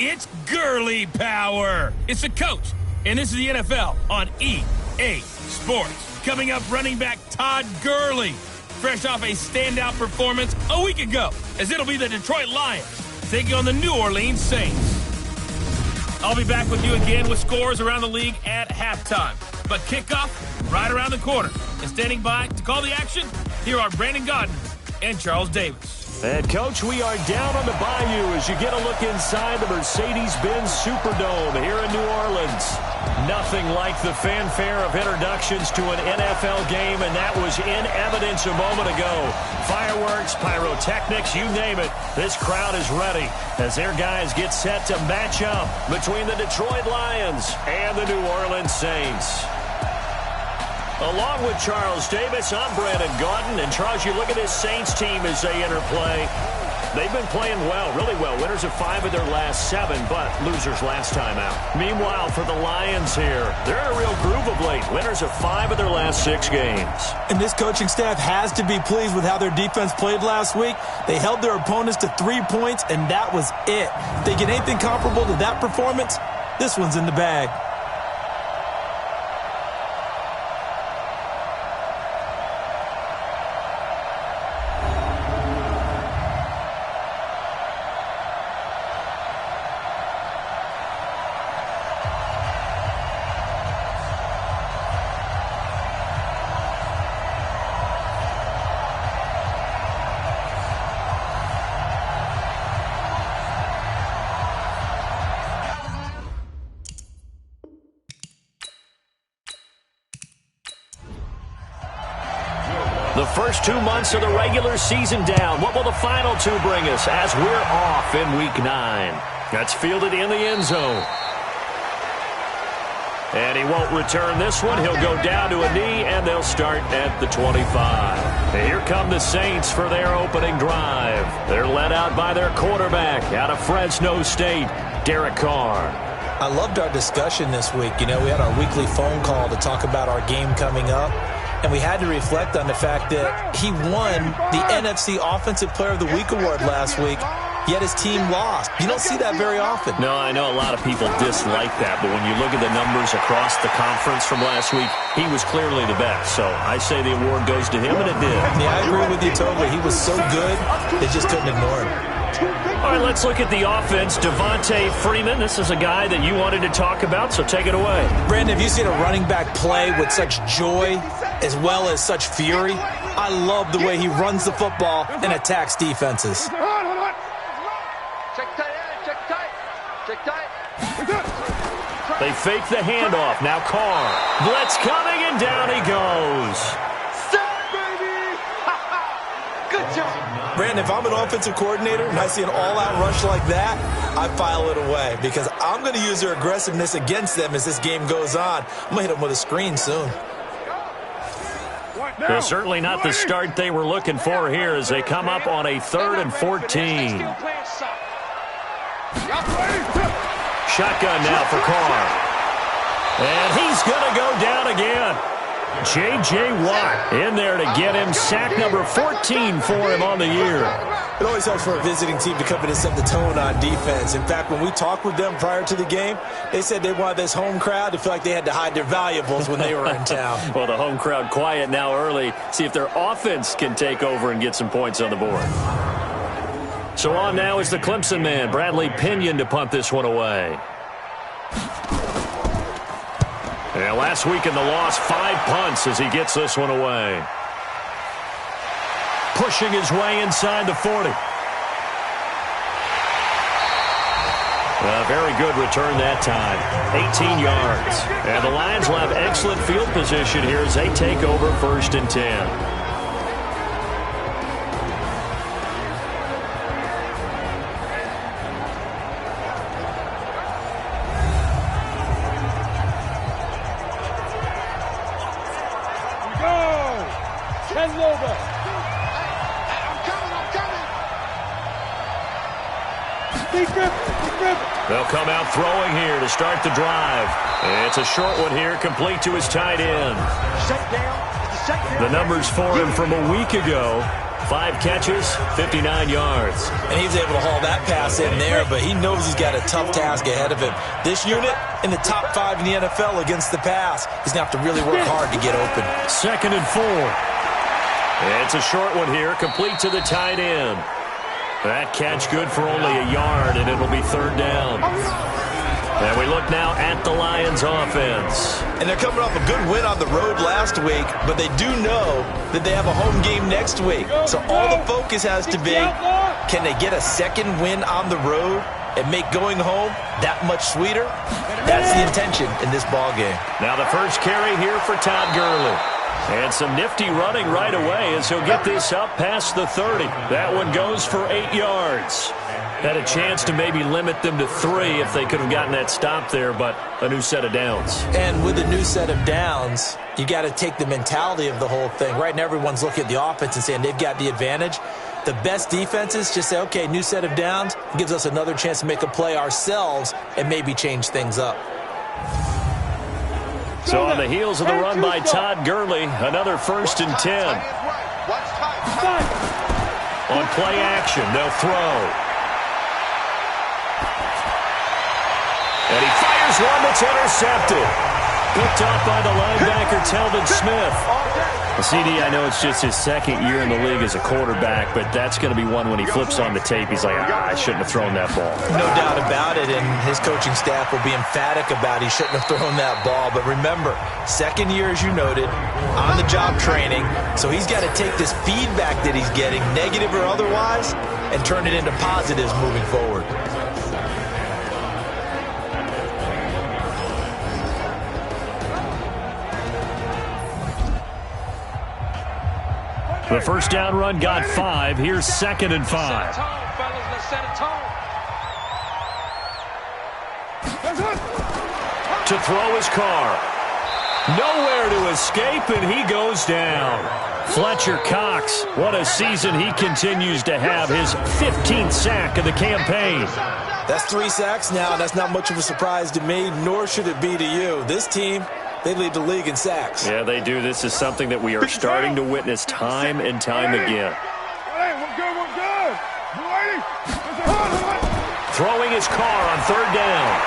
It's Gurley power. It's the coach, and this is the NFL on EA Sports. Coming up, running back Todd Gurley, fresh off a standout performance a week ago, as it'll be the Detroit Lions taking on the New Orleans Saints. I'll be back with you again with scores around the league at halftime. But kickoff right around the corner. And standing by to call the action, here are Brandon Gaudin and Charles Davis. And, Coach, we are down on the Bayou as you get a look inside the Mercedes-Benz Superdome here in New Orleans. Nothing like the fanfare of introductions to an NFL game, and that was in evidence a moment ago. Fireworks, pyrotechnics, you name it. This crowd is ready as their guys get set to match up between the Detroit Lions and the New Orleans Saints. Along with Charles Davis, I'm Brandon Gaudin. And, Charles, you look at this Saints team as they enter play. They've been playing well, really well. Winners of 5 of their last 7, but losers last time out. Meanwhile, for the Lions here, they're in a real groove of late. Winners of 5 of their last 6 games. And this coaching staff has to be pleased with how their defense played last week. They held their opponents to 3 points, and that was it. If they get anything comparable to that performance, this one's in the bag. The first 2 months of the regular season down. What will the final 2 bring us as we're off in Week 9? That's fielded in the end zone. And he won't return this one. He'll go down to a knee, and they'll start at the 25. And here come the Saints for their opening drive. They're led out by their quarterback out of Fresno State, Derek Carr. I loved our discussion this week. You know, we had our weekly phone call to talk about our game coming up. And we had to reflect on the fact that he won the NFC Offensive Player of the Week award last week, yet his team lost. You don't see that very often. No, I know a lot of people dislike that, but when you look at the numbers across the conference from last week, he was clearly the best. So I say the award goes to him, and it did. Yeah, I agree with you totally. He was so good, they just couldn't ignore him. All right, let's look at the offense. Devontae Freeman, this is a guy that you wanted to talk about, so take it away. Brandon, have you seen a running back play with such joy as well as such fury? I love the way he runs the football and attacks defenses. Hold on. Check tight. They fake the handoff. Now Carr. Blitz coming, and down he goes. Stop, baby! Good job. Brandon, if I'm an offensive coordinator and I see an all-out rush like that, I file it away because I'm going to use their aggressiveness against them as this game goes on. I'm going to hit them with a screen soon. Well, certainly not the start they were looking for here as they come up on a 3rd and 14. Shotgun now for Carr. And he's going to go down again. J.J. Watt in there to get him sack number 14 for him on the year. It always helps for a visiting team to come in and set the tone on defense. In fact, when we talked with them prior to the game, they said they wanted this home crowd to feel like they had to hide their valuables when they were in town. Well, the home crowd quiet now early. See if their offense can take over and get some points on the board. So on now is the Clemson man, Bradley Pinion, to punt this one away. And last week in the loss, 5 punts as he gets this one away. Pushing his way inside the 40. A very good return that time. 18 yards. And the Lions will have excellent field position here as they take over 1st and 10. They'll come out throwing here to start the drive. It's a short one here, complete to his tight end. The numbers for him from a week ago, 5 catches, 59 yards. And he was able to haul that pass in there, but he knows he's got a tough task ahead of him. This unit in the top 5 in the NFL against the pass. He's going to have to really work hard to get open. 2nd and 4. It's a short one here, complete to the tight end. That catch good for only a yard, and it'll be 3rd down. And we look now at the Lions offense. And they're coming off a good win on the road last week, but they do know that they have a home game next week. So all the focus has to be, can they get a second win on the road and make going home that much sweeter? That's the intention in this ball game. Now the first carry here for Todd Gurley. And some nifty running right away as he'll get this up past the 30. That one goes for 8 yards. Had a chance to maybe limit them to 3 if they could have gotten that stop there, but a new set of downs. And with a new set of downs, you got to take the mentality of the whole thing. Right now everyone's looking at the offense and saying they've got the advantage. The best defenses just say, okay, new set of downs. It gives us another chance to make a play ourselves and maybe change things up. So on the heels of the run by Todd Gurley, another 1st and 10. On play action, they'll throw. And he fires one that's intercepted. Picked up by the linebacker, ThatDudeBSmith. CD, I know it's just his 2nd year in the league as a quarterback, but that's going to be one when he flips on the tape. He's like, I shouldn't have thrown that ball. No doubt about it, and his coaching staff will be emphatic about he shouldn't have thrown that ball. But remember, 2nd year, as you noted, on-the-job training, so he's got to take this feedback that he's getting, negative or otherwise, and turn it into positives moving forward. The first down run got 5. Here's 2nd and 5. To throw his car. Nowhere to escape, and he goes down. Fletcher Cox, what a season he continues to have. His 15th sack of the campaign. That's 3 sacks now. That's not much of a surprise to me, nor should it be to you. This team, they lead the league in sacks. Yeah, they do. This is something that we are starting to witness time and time again. Throwing his car on 3rd down.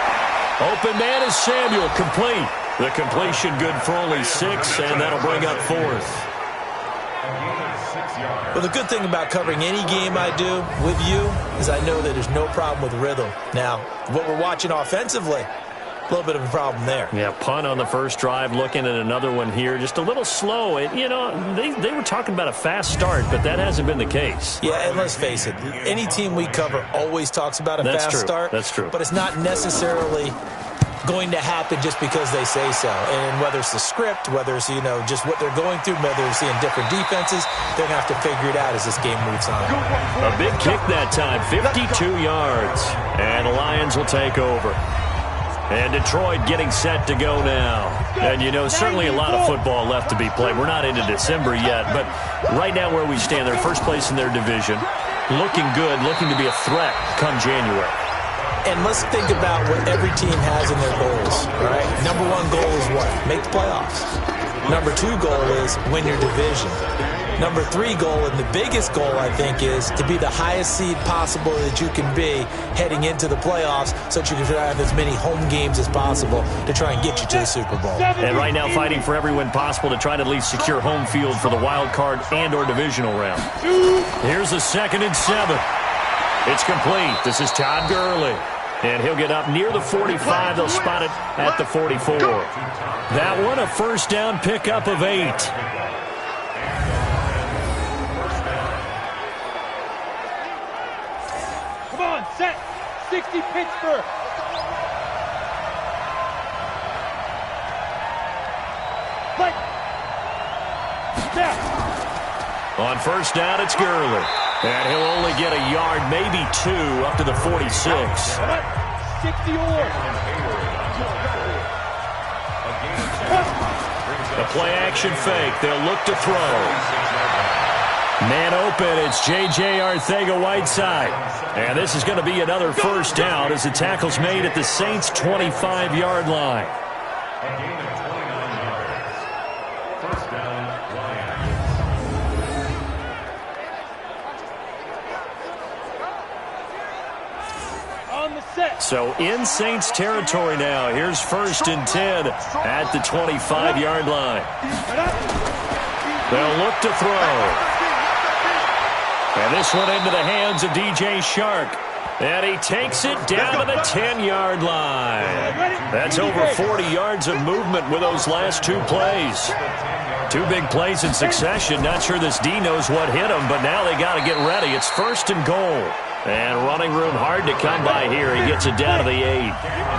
Open man is Samuel, complete. The completion good for only 6, and that'll bring up 4th. Well, the good thing about covering any game I do with you is I know that there's no problem with rhythm. Now, what we're watching offensively, a little bit of a problem there. Yeah, punt on the first drive, looking at another one here. Just a little slow. You know, they were talking about a fast start, but that hasn't been the case. Yeah, and let's face it, any team we cover always talks about a fast start. That's true. But it's not necessarily going to happen just because they say so. And whether it's the script, whether it's, just what they're going through, whether they're seeing different defenses, they're going to have to figure it out as this game moves on. A big kick that time, 52 yards. And the Lions will take over. And Detroit getting set to go now. And, certainly a lot of football left to be played. We're not into December yet, but right now where we stand, they're first place in their division. Looking good, looking to be a threat come January. And let's think about what every team has in their goals, all right? Number 1 goal is what? Make the playoffs. Number 2 goal is win your division. Number 3 goal, and the biggest goal, I think, is to be the highest seed possible that you can be heading into the playoffs so that you can have as many home games as possible to try and get you to the Super Bowl. And right now fighting for every win possible to try to at least secure home field for the wild card and or divisional round. Here's a 2nd and 7. It's complete. This is Todd Gurley. And he'll get up near the 45. They'll spot it at the 44. That one, a first down pickup of 8. Come on, set. 60 Pittsburgh. Right. Yeah. On first down, it's Gurley. And he'll only get a yard, maybe 2, up to the 46. 60 or. The play-action fake. They'll look to throw. Man open. It's J.J. Arcega-Whiteside. And this is going to be another first down as the tackle's made at the Saints' 25-yard line. So in Saints territory now. Here's 1st and 10 at the 25-yard line. They'll look to throw. And this one into the hands of DJ Shark. And he takes it down to the 10-yard line. That's over 40 yards of movement with those last 2 plays. 2 big plays in succession. Not sure this D knows what hit him, but now they got to get ready. It's 1st and goal. And running room hard to come by here. He gets it down to the 8.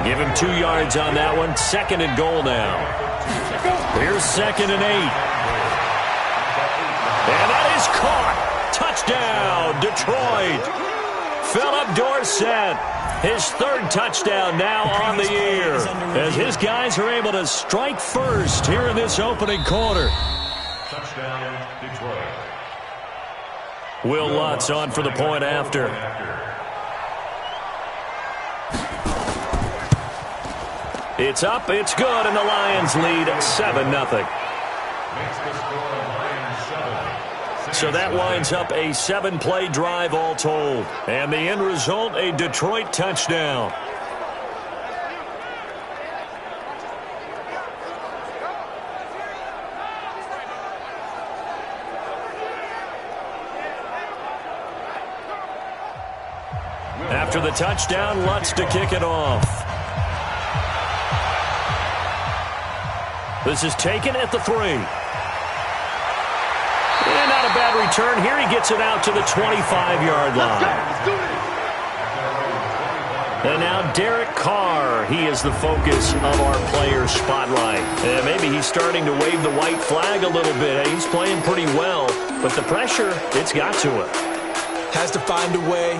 Give him 2 yards on that one. 2nd and goal now. Here's 2nd and 8. And that is caught. Touchdown, Detroit. Philip Dorsett, his 3rd touchdown now on the year, as his guys are able to strike first here in this opening quarter. Touchdown, Detroit. Will Lutz on for the point after. It's up, it's good, and the Lions lead 7-0. So that winds up a 7-play drive all told. And the end result, a Detroit touchdown. After the touchdown, Lutz to kick it off. This is taken at the 3. And not a bad return here. He gets it out to the 25-yard line. And now Derek Carr. He is the focus of our player spotlight. And maybe he's starting to wave the white flag a little bit. He's playing pretty well. But the pressure, it's got to him. Has to find a way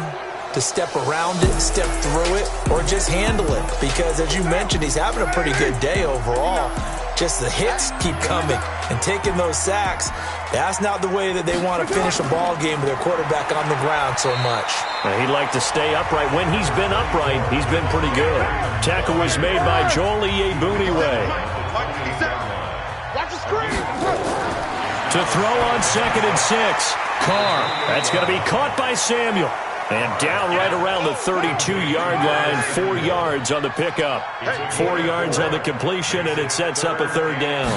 to step around it, step through it, or just handle it. Because as you mentioned, he's having a pretty good day overall. Just the hits keep coming and taking those sacks. That's not the way that they want to finish a ball game with their quarterback on the ground so much. He'd like to stay upright. When he's been upright, he's been pretty good. Tackle was made by Joel Iyiegbuniwe. Watch the screen. To throw on 2nd and 6. Carr. That's going to be caught by Samuel. And down right around the 32-yard line, 4 yards on the pickup. 4 yards on the completion, and it sets up a 3rd down.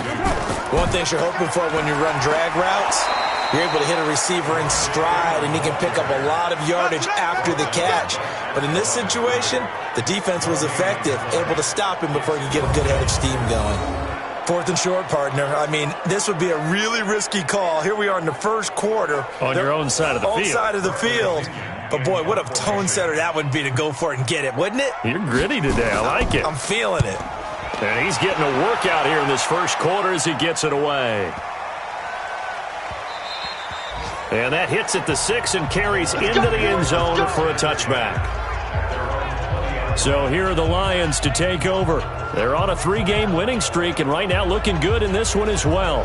One thing you're hoping for when you run drag routes, you're able to hit a receiver in stride, and he can pick up a lot of yardage after the catch. But in this situation, the defense was effective, able to stop him before he could get a good head of steam going. 4th and short, partner. I mean, this would be a really risky call. Here we are in the 1st quarter. On your own side of the field. Own side of the field. But, boy, what a tone setter that would be to go for it and get it, wouldn't it? You're gritty today. I like it. I'm feeling it. And he's getting a workout here in this 1st quarter as he gets it away. And that hits at the 6 and carries into the end zone for a touchback. So here are the Lions to take over. They're on a 3-game winning streak, and right now looking good in this one as well.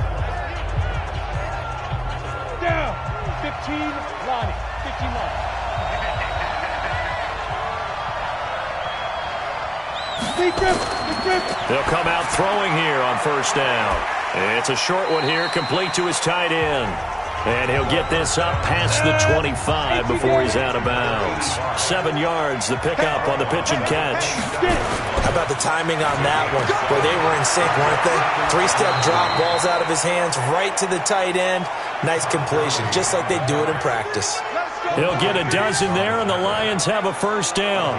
Down. 15, Lonnie. 15, Lonnie. They'll come out throwing here on 1st down. It's a short one here, complete to his tight end. And he'll get this up past the 25 before he's out of bounds. 7 yards, the pickup on the pitch and catch. How about the timing on that one? Boy, they were in sync, weren't they? 3-step drop, balls out of his hands, right to the tight end. Nice completion, just like they do it in practice. He'll get a dozen there, and the Lions have a 1st down.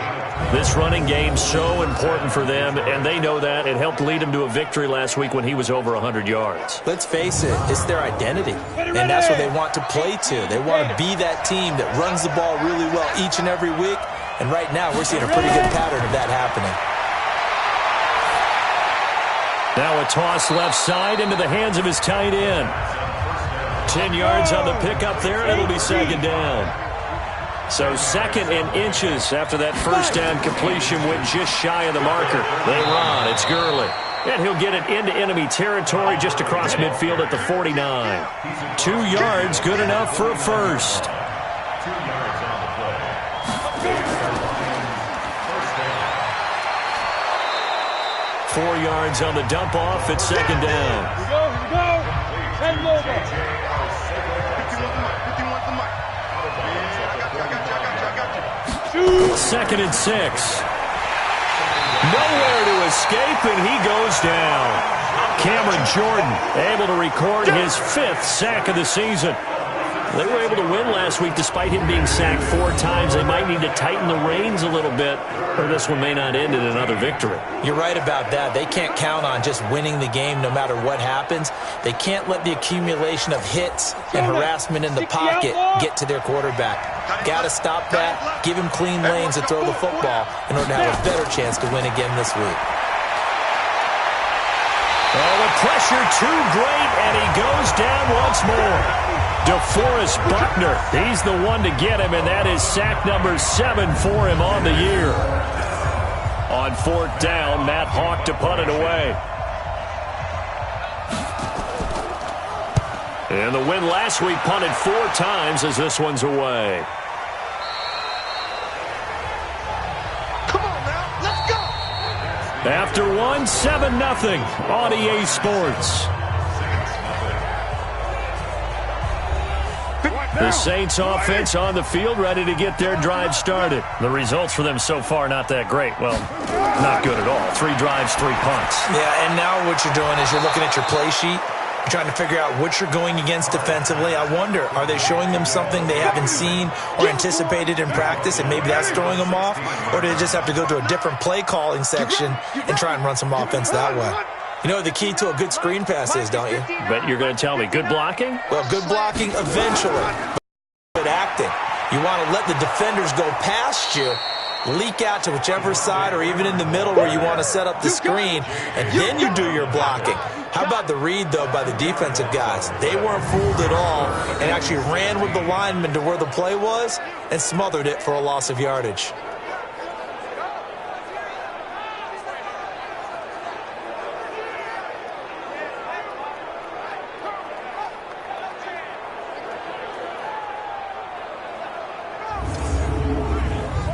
This running game's so important for them, and they know that. It helped lead them to a victory last week when he was over 100 yards. Let's face it, it's their identity, and that's what they want to play to. They want to be that team that runs the ball really well each and every week, and right now we're seeing a pretty good pattern of that happening. Now a toss left side into the hands of his tight end. 10 yards on the pickup there, and it'll be 2nd down. So 2nd and inches after that 1st down completion went just shy of the marker. They run. It's Gurley. And he'll get it into enemy territory just across midfield at the 49. 2 yards, good enough for a 1st. 4 yards on the dump off at 2nd down. Here we go. 10 logo. 2nd and 6. nowhere to escape, and he goes down. Cameron Jordan able to record his 5th sack of the season. They were able to win last week despite him being sacked 4 times. They might need to tighten the reins a little bit, or this one may not end in another victory. You're right about that. They can't count on just winning the game no matter what happens. They can't let the accumulation of hits and harassment in the pocket get to their quarterback. Got to stop that, give him clean lanes to throw the football in order to have a better chance to win again this week. Oh, the pressure too great, and he goes down once more. DeForest Buckner, he's the one to get him, and that is sack number 7 for him on the year. On 4th down, Matt Hawk to punt it away. And the win last week punted 4 times as this one's away. Come on now, let's go! After one, 7-0 on EA Sports. The Saints offense on the field, ready to get their drive started. The results for them so far, not that great. Well, not good at all. 3 drives, 3 punts. Yeah, and now what you're doing is you're looking at your play sheet. You're trying to figure out what you're going against defensively. I wonder, are they showing them something they haven't seen or anticipated in practice, and maybe that's throwing them off? Or do they just have to go to a different play calling section and try and run some offense that way? You know what the key to a good screen pass is, don't you? But you're going to tell me, good blocking? Well, good blocking eventually, but good acting. You want to let the defenders go past you, leak out to whichever side or even in the middle where you want to set up the screen, and then you do your blocking. How about the read, though, by the defensive guys? They weren't fooled at all and actually ran with the lineman to where the play was and smothered it for a loss of yardage.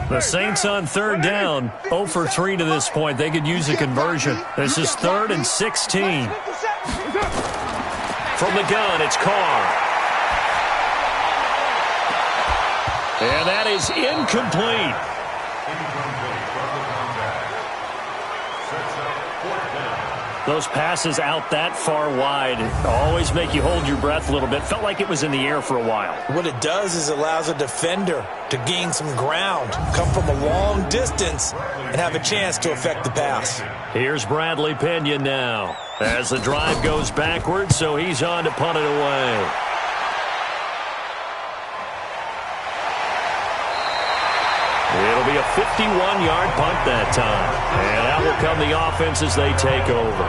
The Saints on 3rd down, 0 for 3 to this point. They could use a conversion. This is 3rd and 16. From the gun, it's Carr. And that is incomplete. Those passes out that far wide always make you hold your breath a little bit. Felt like it was in the air for a while. What it does is allows a defender to gain some ground, come from a long distance, and have a chance to affect the pass. Here's Bradley Pena now as the drive goes backwards, so he's on to punt it away. It'll be a 51-yard punt that time. And out will come the offense as they take over.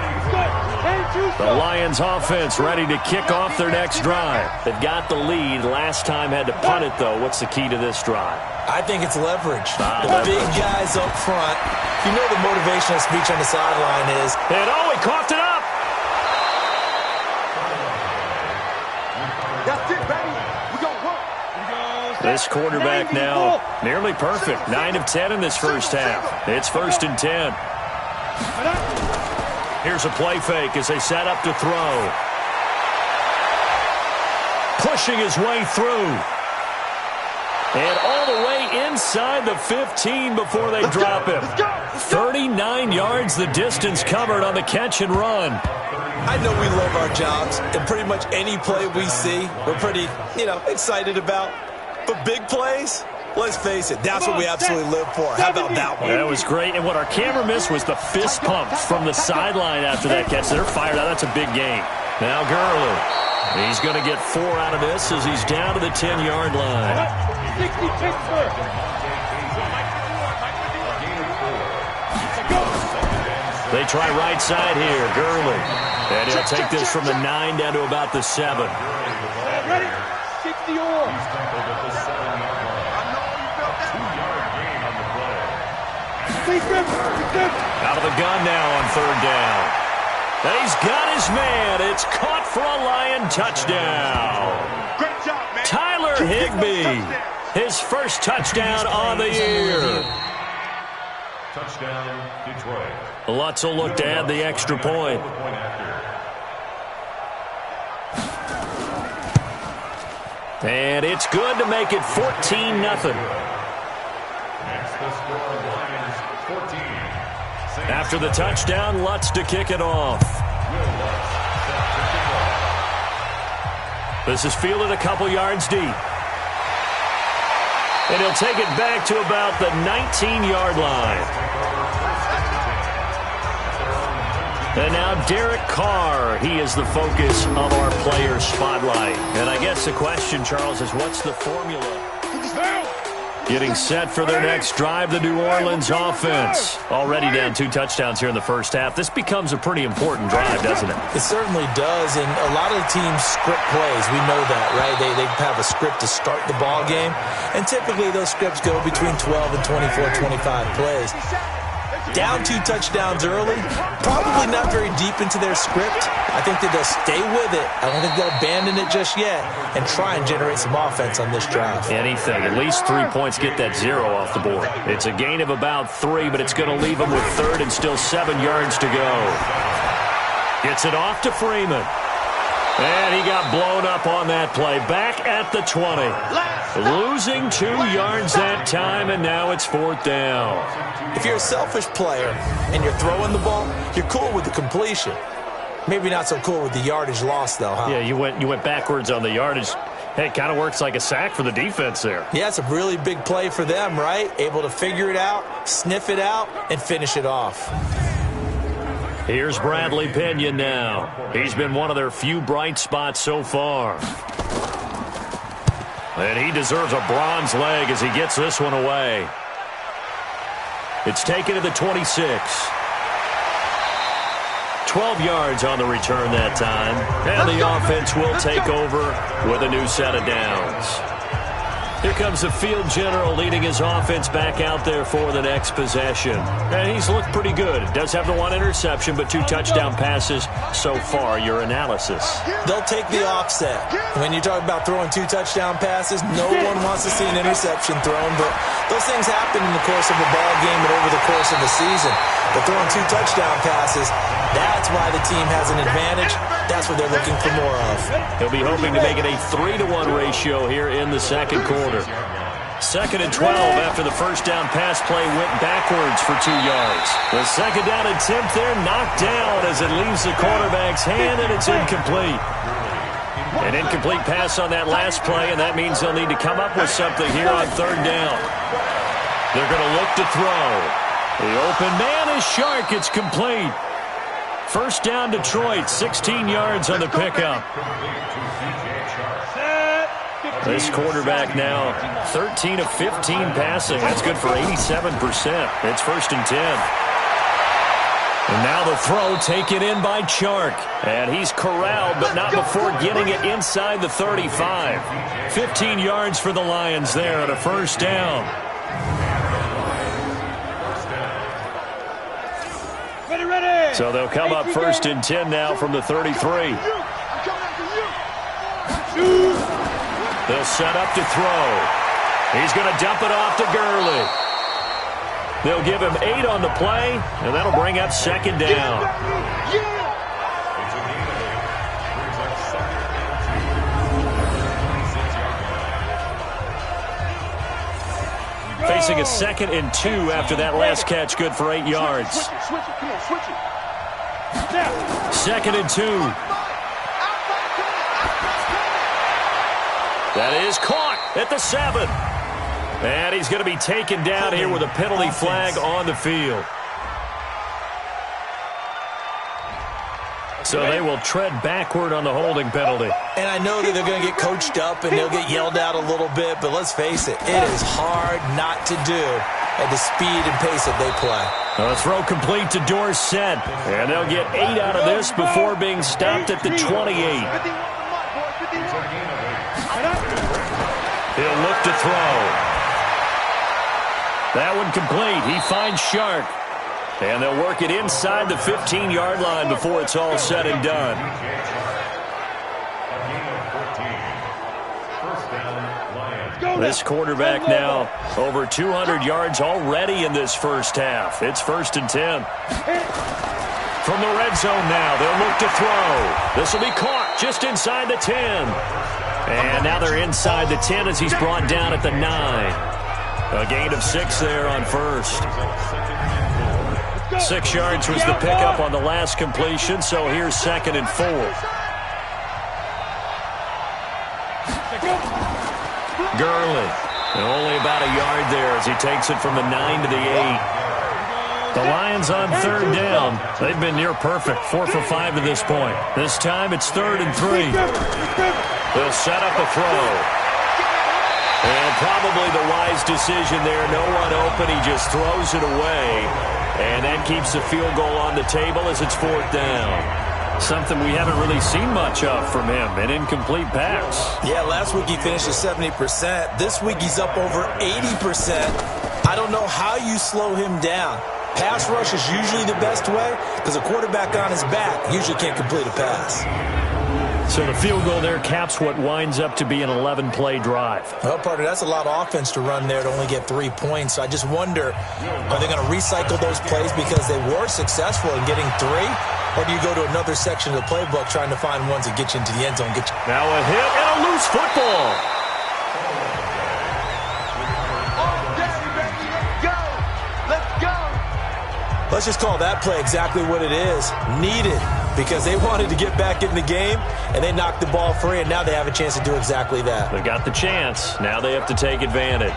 The Lions offense ready to kick off their next drive. They've got the lead. Last time had to punt it, though. What's the key to this drive? I think it's leverage. The big guys up front. You know the motivational speech on the sideline is. And he coughed it up. That's it, baby. We gonna work. This quarterback now nearly perfect. 9 of 10 in this first half. It's 1st and 10. Here's a play fake as they set up to throw. Pushing his way through. And all the way inside the 15 before they drop him. 39 yards the distance covered on the catch and run. I know we love our jobs, and pretty much any play we see, we're pretty, excited about. But big plays, let's face it, that's what we absolutely live for. How about that one? That was great. And what our camera missed was the fist pumps from the sideline after that catch. They're fired out. That's a big game. Now Gurley. He's going to get 4 out of this as he's down to the 10-yard line. 60 Pittsburgh. They try right side here. Gurley. And he'll take this from the 9 down to about the 7. Ready? 60 or. Out of the gun now on 3rd down. He's got his man. It's caught for a Lion touchdown. Great job, man. Tyler Higbee. His first touchdown on the year. Touchdown, Detroit. Lutz will look to add the extra point. And it's good to make it 14-0. After the touchdown, Lutz to kick it off. This is fielded a couple yards deep. And he'll take it back to about the 19-yard line. And now Derek Carr, he is the focus of our player spotlight. And I guess the question, Charles, is what's the formula? Getting set for their next drive, the New Orleans offense. Already down 2 touchdowns here in the first half. This becomes a pretty important drive, doesn't it? It certainly does, and a lot of the teams script plays. We know that, right? They have a script to start the ball game, and typically those scripts go between 12 and 24, 25 plays. Down 2 touchdowns early, probably not very deep into their script. I think that they'll stay with it. I don't think they'll abandon it just yet and try and generate some offense on this drive. Anything. At least 3 points, get that 0 off the board. It's a gain of about 3, but it's going to leave them with 3rd and still 7 yards to go. Gets it off to Freeman. And he got blown up on that play. Back at the 20. Losing 2 yards that time, and now it's 4th down. If you're a selfish player and you're throwing the ball, you're cool with the completion. Maybe not so cool with the yardage loss, though, huh? Yeah, you went backwards on the yardage. Hey, it kind of works like a sack for the defense there. Yeah, it's a really big play for them, right? Able to figure it out, sniff it out, and finish it off. Here's Bradley Pinion now. He's been one of their few bright spots so far. And he deserves a bronze leg as he gets this one away. It's taken to the 26. 12 yards on the return that time. And the offense will take over with a new set of downs. Here comes the field general leading his offense back out there for the next possession. And he's looked pretty good. Does have the 1 interception, but 2 touchdown passes so far. Your analysis. They'll take the offset. When you talk about throwing 2 touchdown passes, no one wants to see an interception thrown, but those things happen in the course of a ball game and over the course of a season. But throwing 2 touchdown passes, that's why the team has an advantage. That's what they're looking for more of. He'll be hoping to make it a 3-to-1 ratio here in the second quarter. 2nd and 12 after the first down pass play went backwards for 2 yards. The second down attempt there knocked down as it leaves the quarterback's hand, and it's incomplete. An incomplete pass on that last play, and that means they'll need to come up with something here on 3rd down. They're going to look to throw. The open man is Shark. It's complete. First down, Detroit. 16 yards on the pickup. This quarterback now 13 of 15 passing. That's good for 87%. It's 1st and 10. And now the throw taken in by Chark. And he's corralled, but not before getting it inside the 35. 15 yards for the Lions there at a first down. So they'll come up 1st and 10 now from the 33. They'll set up to throw. He's going to dump it off to Gurley. They'll give him 8 on the play, and that'll bring up 2nd down. Facing a 2nd and 2 after that last catch, good for 8 yards. 2nd and 2. That is caught at the 7. And he's going to be taken down here with a penalty flag on the field. So they will tread backward on the holding penalty. And I know that they're going to get coached up and they'll get yelled out a little bit, but let's face it, it is hard not to do at the speed and pace that they play. A throw complete to Dorsett. And they'll get 8 out of this before being stopped at the 28. He'll look to throw. That one complete. He finds Shark. And they'll work it inside the 15-yard line before it's all said and done. This quarterback now over 200 yards already in this first half. It's 1st and 10. From the red zone now, they'll look to throw. This will be caught just inside the 10. And now they're inside the 10 as he's brought down at the 9. A gain of 6 there on 1st. 6 yards was the pickup on the last completion, so here's 2nd and 4. Gurley, and only about a yard there as he takes it from the 9 to the 8. The Lions on 3rd down. They've been near perfect, 4 for 5 to this point. This time it's 3rd and 3. They'll set up a throw. And probably the wise decision there. No one open. He just throws it away. And that keeps the field goal on the table as it's 4th down. Something we haven't really seen much of from him, an incomplete pass. Yeah, last week he finished at 70%. This week he's up over 80%. I don't know how you slow him down. Pass rush is usually the best way because a quarterback on his back usually can't complete a pass. So the field goal there caps what winds up to be an 11-play drive. Well, partner, that's a lot of offense to run there to only get 3 points. So I just wonder, are they going to recycle those plays because they were successful in getting 3? Or do you go to another section of the playbook trying to find ones that get you into the end zone? Now a hit and a loose football. Let's just call that play exactly what it is. Needed, because they wanted to get back in the game, and they knocked the ball free, and now they have a chance to do exactly that. They got the chance. Now they have to take advantage.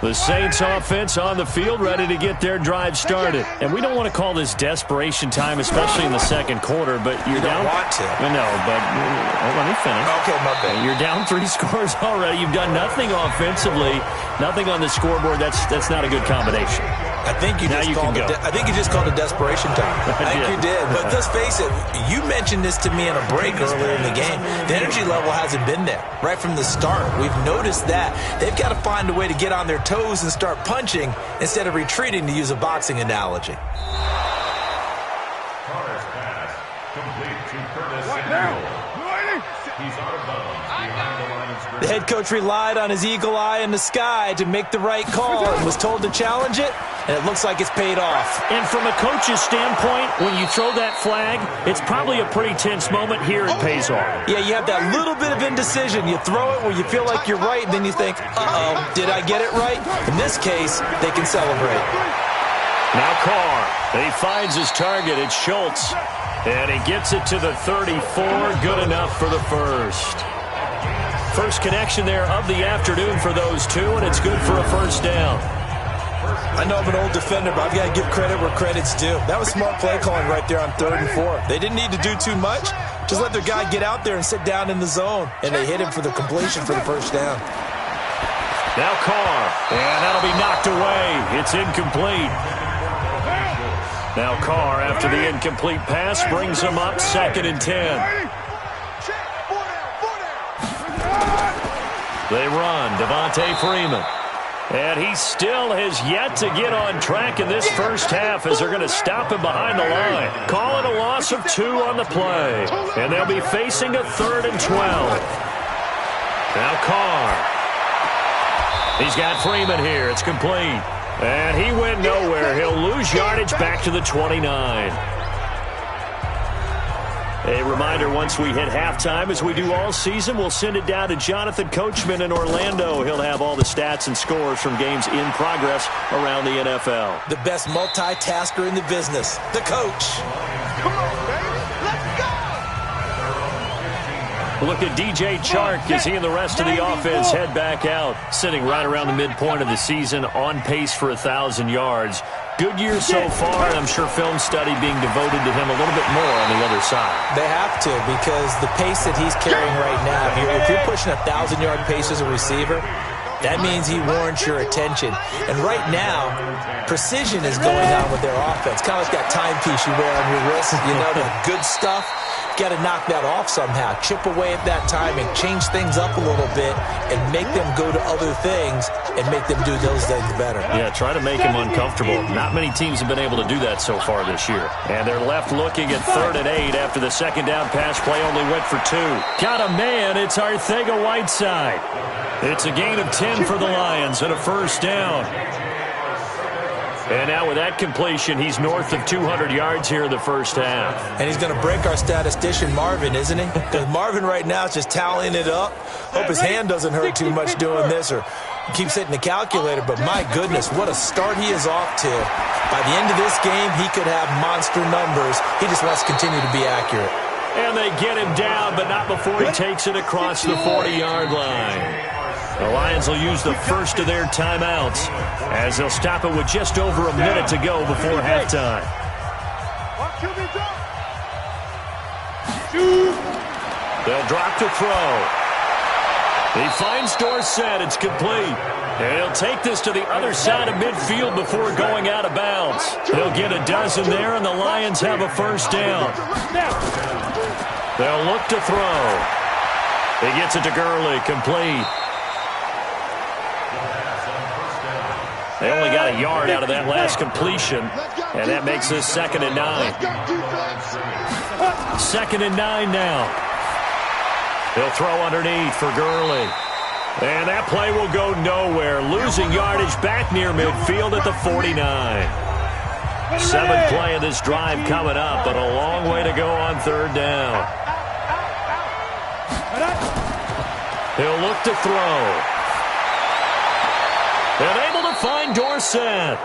The Saints offense on the field ready to get their drive started. And we don't want to call this desperation time, especially in the second quarter, but you're down. You don't want to. No, but let me finish. Okay, my bad. You're down 3 scores already. You've done nothing offensively, nothing on the scoreboard. That's not a good combination. I think you just called it desperation time. I think you did. But let's face it, you mentioned this to me in a break earlier in the game. The energy level hasn't been there right from the start. We've noticed that. They've got to find a way to get on their toes and start punching instead of retreating, to use a boxing analogy. Carter's pass complete to Curtis Samuel. He's out of bounds behind the line of scrimmage. The head coach relied on his eagle eye in the sky to make the right call and was told to challenge it, and it looks like it's paid off. And from a coach's standpoint, when you throw that flag, it's probably a pretty tense moment. Here it pays off. Yeah, you have that little bit of indecision. You throw it where you feel like you're right, and then you think, uh-oh, did I get it right? In this case, they can celebrate. Now Carr, he finds his target. It's Schultz. And he gets it to the 34. Good enough for the first. First connection there of the afternoon for those two, and it's good for a first down. I know I'm an old defender, but I've got to give credit where credit's due. That was smart play calling right there on 3rd and 4. They didn't need to do too much. Just let their guy get out there and sit down in the zone, and they hit him for the completion for the first down. Now Carr, and that'll be knocked away. It's incomplete. Now Carr, after the incomplete pass, brings him up 2nd and 10. They run, Devontae Freeman. And he still has yet to get on track in this first half as they're going to stop him behind the line. Calling a loss of 2 on the play. And they'll be facing a 3rd and 12. Now Carr. He's got Freeman here. It's complete. And he went nowhere. He'll lose yardage back to the 29. A reminder, once we hit halftime, as we do all season, we'll send it down to Jonathan Coachman in Orlando. He'll have all the stats and scores from games in progress around the NFL. The best multitasker in the business, the coach. Come on, baby. Let's go. Look at DJ Chark as he and the rest of the offense head back out, sitting right around the midpoint of the season, on pace for 1,000 yards. Good year so far, and I'm sure film study being devoted to him a little bit more on the other side. They have to, because the pace that he's carrying right now, if you're pushing a 1,000-yard pace as a receiver, that means he warrants your attention. And right now, precision is going on with their offense. Kind of like that timepiece you wear on your wrist, you know, the good stuff. Got to knock that off somehow. Chip away at that timing, change things up a little bit, and make them go to other things and make them do those things better. Yeah, try to make them uncomfortable. Not many teams have been able to do that so far this year. And they're left looking at 3rd and 8 after the second down pass play only went for 2. Got a man. It's Arcega-Whiteside. It's a gain of 10 for the Lions and a first down. And now with that completion, he's north of 200 yards here in the first half. And he's going to break our statistician, Marvin, isn't he? Because Marvin right now is just tallying it up. Hope his hand doesn't hurt too much doing this, or keeps hitting the calculator. But my goodness, what a start he is off to. By the end of this game, he could have monster numbers. He just wants to continue to be accurate. And they get him down, but not before he takes it across the 40-yard line. The Lions will use the first of their timeouts as they'll stop it with just over a minute to go before halftime. They'll drop to throw. He finds Dorsett. It's complete. And he'll take this to the other side of midfield before going out of bounds. They'll get a dozen there, and the Lions have a first down. They'll look to throw. He gets it to Gurley, complete. They only got a yard out of that last completion, and that makes this 2nd and 9. 2nd and 9 now. He'll throw underneath for Gurley. And that play will go nowhere. Losing yardage back near midfield at the 49. 7th play of this drive coming up, but a long way to go on 3rd down. He'll look to throw. And able to find Dorsett.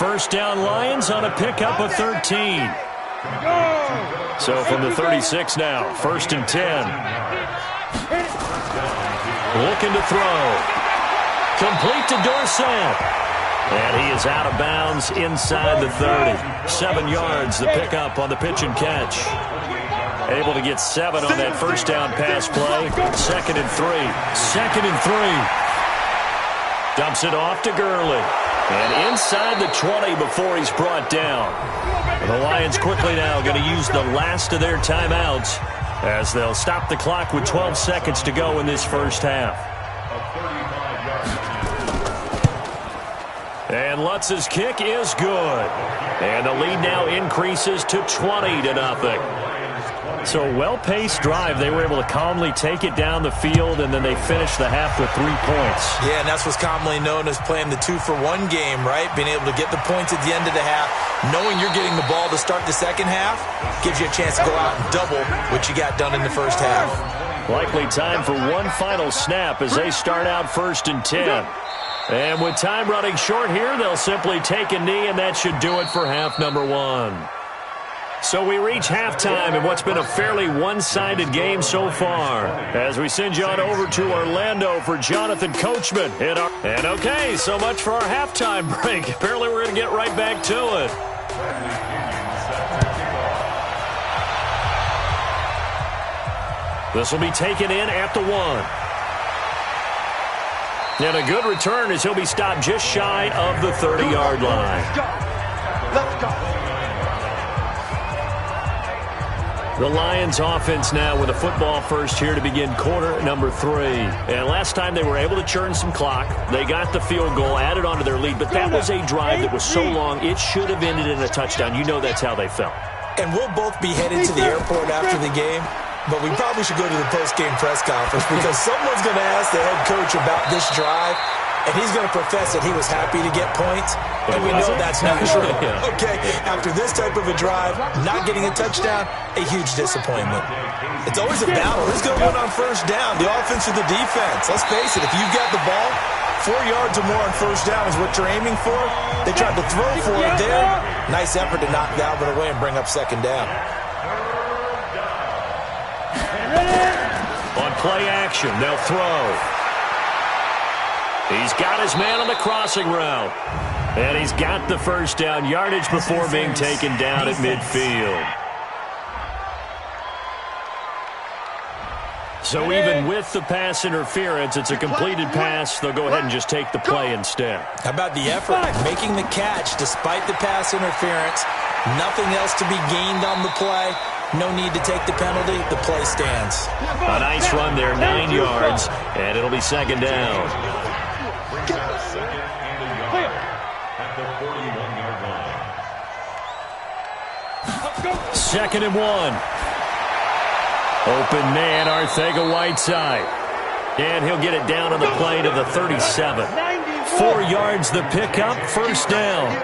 First down Lions on a pickup of 13. So from the 36 now, 1st and 10. Looking to throw. Complete to Dorsett. And he is out of bounds inside the 30. 7 yards, the pickup on the pitch and catch. Able to get 7 on that first down pass play. 2nd and 3. 2nd and 3. Dumps it off to Gurley. And inside the 20 before he's brought down. The Lions quickly now going to use the last of their timeouts as they'll stop the clock with 12 seconds to go in this first half. And Lutz's kick is good. And the lead now increases to 20-0. So a well-paced drive. They were able to calmly take it down the field, and then they finished the half with 3 points. Yeah, and that's what's commonly known as playing the 2-for-1 game, right? Being able to get the points at the end of the half, knowing you're getting the ball to start the second half, gives you a chance to go out and double what you got done in the first half. Likely time for one final snap as they start out 1st and 10. And with time running short here, they'll simply take a knee, and that should do it for half number 1. So we reach halftime in what's been a fairly one-sided game so far. As we send you on over to Orlando for Jonathan Coachman. And okay, so much for our halftime break. Apparently we're going to get right back to it. This will be taken in at the 1. And a good return as he'll be stopped just shy of the 30-yard line. Let's go. The Lions offense now with a football first here to begin quarter number 3. And last time they were able to churn some clock. They got the field goal, added onto their lead. But that was a drive that was so long, it should have ended in a touchdown. You know that's how they felt. And we'll both be headed to the airport after the game. But we probably should go to the post-game press conference because someone's going to ask the head coach about this drive, and he's going to profess that he was happy to get points, and we know that's not true. Okay, after this type of a drive, not getting a touchdown, a huge disappointment. It's always a battle. Who's going to win on first down, the offense or the defense? Let's face it, if you've got the ball, 4 yards or more on first down is what you're aiming for. They tried to throw for it there. Nice effort to knock Dalvin away and bring up 2nd down. On play action, they'll throw. He's got his man on the crossing route. And he's got the first down yardage before being taken down at midfield. So even with the pass interference, it's a completed pass. They'll go ahead and just take the play instead. How about the effort? Making the catch despite the pass interference. Nothing else to be gained on the play. No need to take the penalty. The play stands. A nice run there, 9 yards, and it'll be 2nd down. At the 41-yard line. 2nd and 1. Open man, Arcega-Whiteside. And he'll get it down on the play to the 37. 4 yards the pickup, first down.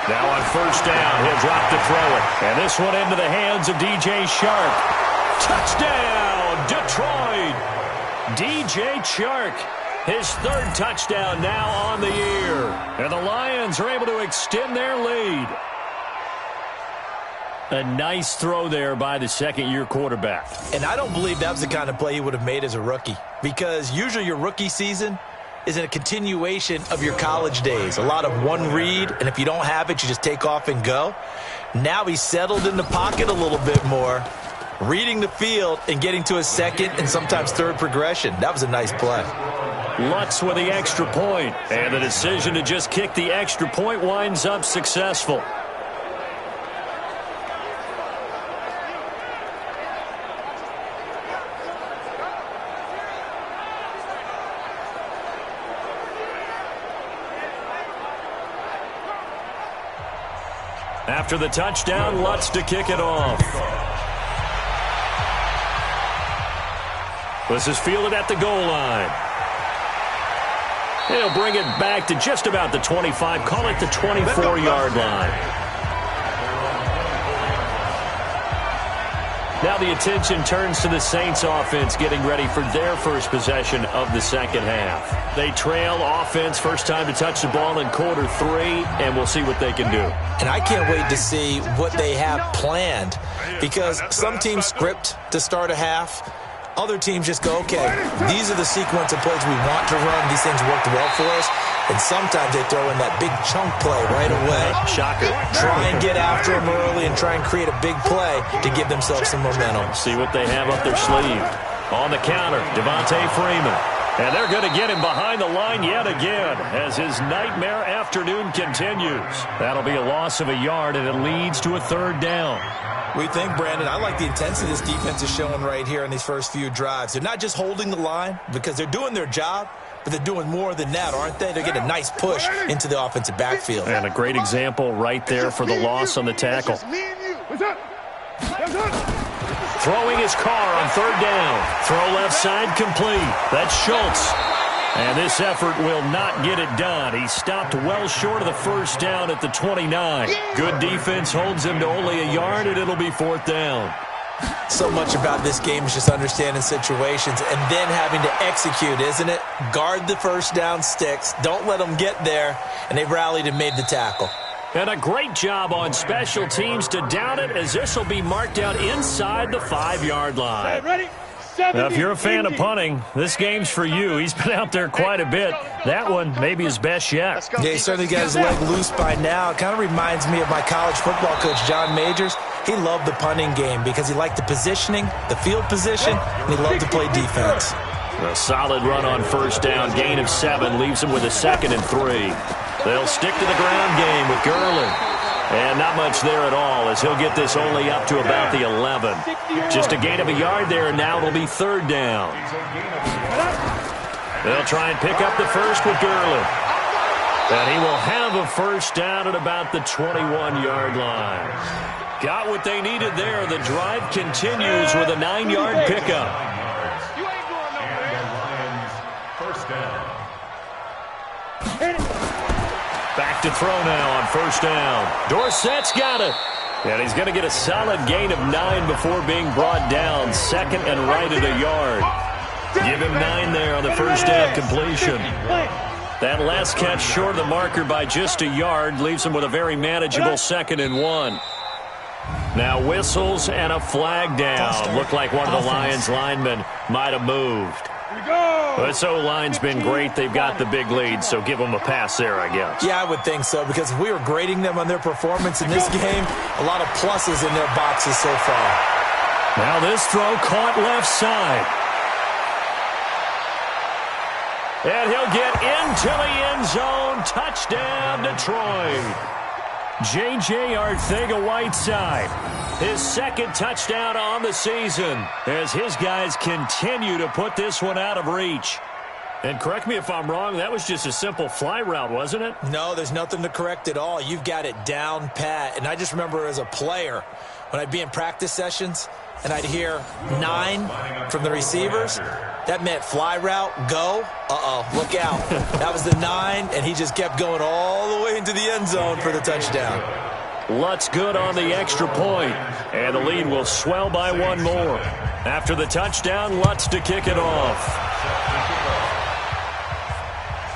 Now on first down, he'll drop to throw it. And this one into the hands of DJ Chark. Touchdown, Detroit! DJ Chark. His third touchdown now on the year. And the Lions are able to extend their lead. A nice throw there by the second-year quarterback. And I don't believe that was the kind of play he would have made as a rookie, because usually your rookie season is in a continuation of your college days. A lot of one read, and if you don't have it, you just take off and go. Now he's settled in the pocket a little bit more, reading the field and getting to his second and sometimes third progression. That was a nice play. Lutz with the extra point, and the decision to just kick the extra point winds up successful. After the touchdown, Lutz to kick it off. This is fielded at the goal line. He'll bring it back to just about the 25, call it the 24-yard line. Now the attention turns to the Saints offense getting ready for their first possession of the second half. They trail offense, first time to touch the ball in quarter 3, and we'll see what they can do. And I can't wait to see what they have planned, because some teams script to start a half. Other teams just go, okay, these are the sequence of plays we want to run. These things worked well for us. And sometimes they throw in that big chunk play right away. Shocker. Try and get after them early and try and create a big play to give themselves some momentum. See what they have up their sleeve. On the counter, Devontae Freeman. And they're going to get him behind the line yet again as his nightmare afternoon continues. That'll be a loss of a yard, and it leads to a third down. We think, Brandon, I like the intensity this defense is showing right here in these first few drives. They're not just holding the line because they're doing their job, but they're doing more than that, aren't they? They're getting a nice push into the offensive backfield. And a great example right there for the loss on the tackle. Throwing his car on third down. Throw left side complete. That's Schultz. And this effort will not get it done. He stopped well short of the first down at the 29. Good defense holds him to only a yard, and it'll be fourth down. So much about this game is just understanding situations and then having to execute, isn't it? Guard the first down sticks. Don't let them get there. And they rallied and made the tackle. And a great job on special teams to down it, as this will be marked out inside the 5-yard line. Ready? Now, if you're a fan of punting, this game's for you. He's been out there quite a bit. That one maybe his best yet. Yeah, he certainly got his leg loose by now. It kind of reminds me of my college football coach, John Majors. He loved the punting game because he liked the positioning, the field position, and he loved to play defense. A solid run on first down. Gain of 7 leaves him with a 2nd and 3. They'll stick to the ground game with Gurley. And not much there at all, as he'll get this only up to about the 11. Just a gain of a yard there, and now it'll be third down. They'll try and pick up the first with Gurley. And he will have a first down at about the 21-yard line. Got what they needed there. The drive continues with a 9-yard pickup. First down. Back to throw now on first down. Dorsett's got it. And he's going to get a solid gain of 9 before being brought down. 2nd and right at a yard. Give him 9 there on the first down completion. That last catch short of the marker by just a yard leaves him with a very manageable 2nd and 1. Now whistles and a flag down. Looked like one of the Lions linemen might have moved. This O-line's been great. They've got the big lead, so give them a pass there, I guess. Yeah, I would think so, because if we were grading them on their performance in this game, a lot of pluses in their boxes so far. Now this throw caught left side. And he'll get into the end zone. Touchdown, Detroit. J.J. Arcega-Whiteside, his 2nd touchdown on the season, as his guys continue to put this one out of reach. And correct me if I'm wrong, that was just a simple fly route, wasn't it? No, there's nothing to correct at all. You've got it down pat. And I just remember as a player, when I'd be in practice sessions and I'd hear 9 from the receivers, that meant fly route, go. Look out. That was the 9, and he just kept going all the way into the end zone for the touchdown. Lutz good on the extra point, and the lead will swell by 1 more. After the touchdown, Lutz to kick it off.